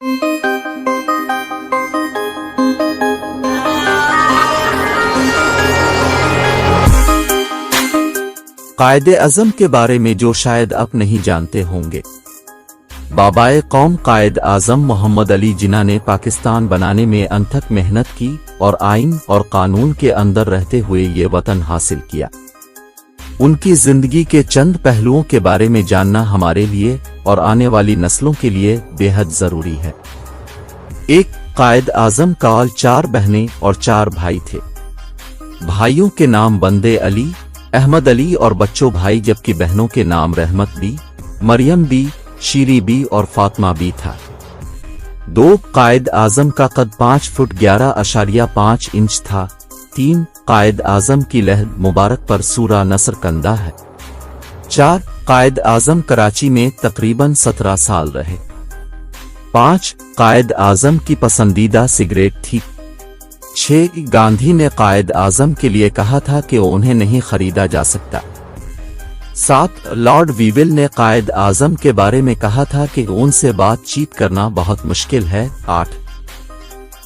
قائد-ए-आज़म के बारे में जो शायद आप नहीं जानते होंगे। बाबाए कौम कायद आज़म मोहम्मद अली जिन्ना ने पाकिस्तान बनाने में अनथक मेहनत की और आइन और कानून के अंदर रहते हुए ये वतन हासिल किया। उनकी जिंदगी के चंद पहलुओं के बारे में जानना हमारे लिए और आने वाली नस्लों के लिए बेहद जरूरी है। एक कायद आज़म का 4 बहनें और 4 भाई थे। भाइयों के नाम बंदे अली, अहमद अली और बच्चों भाई, जबकि बहनों के नाम रहमत बी, मरियम बी, शीरी बी और फातिमा बी था। 2 कायद आज़म का कद 5 फुट 11.5 इंच था। 3 कायद आज़म की लहद मुबारक पर सूरा नसर कंदा है। 4 कायद आज़म कराची में तकरीबन 17 साल रहे। 5 कायद आज़म की पसंदीदा सिगरेट थी। 6 गांधी ने कायद आज़म के लिए कहा था कि उन्हें नहीं खरीदा जा सकता। 7 लॉर्ड वीविल ने कायद आज़म के बारे में कहा था कि उनसे बातचीत करना बहुत मुश्किल है। 8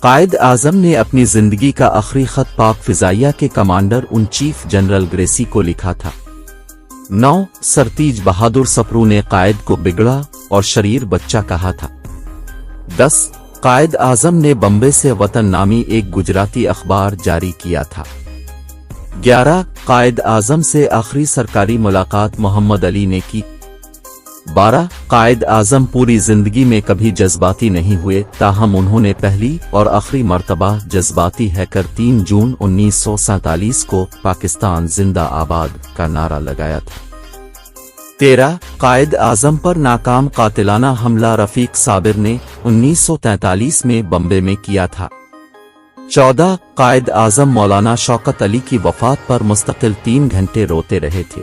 कायद आज़म ने अपनी जिंदगी का आखिरी खत पाक फिजाइया के कमांडर उन चीफ जनरल ग्रेसी को लिखा था। 9 सरतीज बहादुर सप्रू ने कायद को बिगड़ा और शरीर बच्चा कहा था। 10 कायद आज़म ने बम्बे से वतन नामी एक गुजराती अखबार जारी किया था। 11 कायद आज़म से आखिरी सरकारी मुलाकात मोहम्मद अली ने की। 12 कायद आज़म पूरी जिंदगी में कभी जज्बाती नहीं हुए, ताहम उन्होंने पहली और आखिरी मर्तबा जज्बाती हैकर 3 जून 1947 को पाकिस्तान जिंदा आबाद का नारा लगाया था। 13 कायद आज़म पर नाकाम कातिलाना हमला रफीक साबिर ने 1943 में बम्बे में किया था। 14 कायद आज़म मौलाना शौकत अली की वफात पर मुस्तकिल 3 घंटे रोते रहे थे।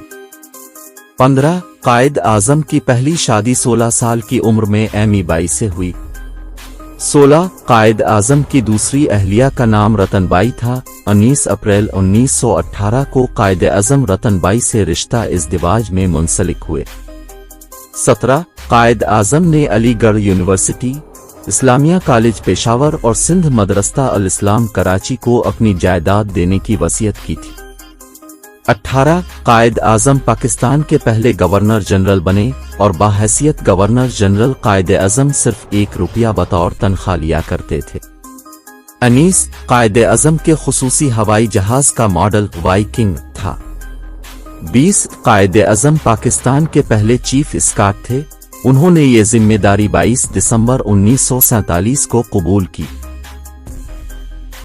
15 कायद आज़म की पहली शादी 16 साल की उम्र में एमी बाई से हुई। 16 कायद आज़म की दूसरी अहलिया का नाम रतन बाई था। 19 अप्रैल 1918 को कायद आज़म रतन बाई से रिश्ता इज़्दिवाज में मुंसलिक हुए। 17 कायद आज़म ने अलीगढ़ यूनिवर्सिटी, इस्लामिया कॉलेज पेशावर और सिंध मदरसा अल इस्लाम कराची को अपनी जायदाद देने की वसीयत की थी। 18 कायद आज़म पाकिस्तान के पहले गवर्नर जनरल बने और बाहैसियत गवर्नर जनरल कायद आज़म सिर्फ 1 रुपया बतौर तनख्वाह लिया करते थे। 19 कायद आज़म के खुसूसी हवाई जहाज का मॉडल वाइकिंग था। 20 कायद आज़म पाकिस्तान के पहले चीफ स्कॉट थे। उन्होंने ये जिम्मेदारी 22 दिसंबर 1947 को कबूल की।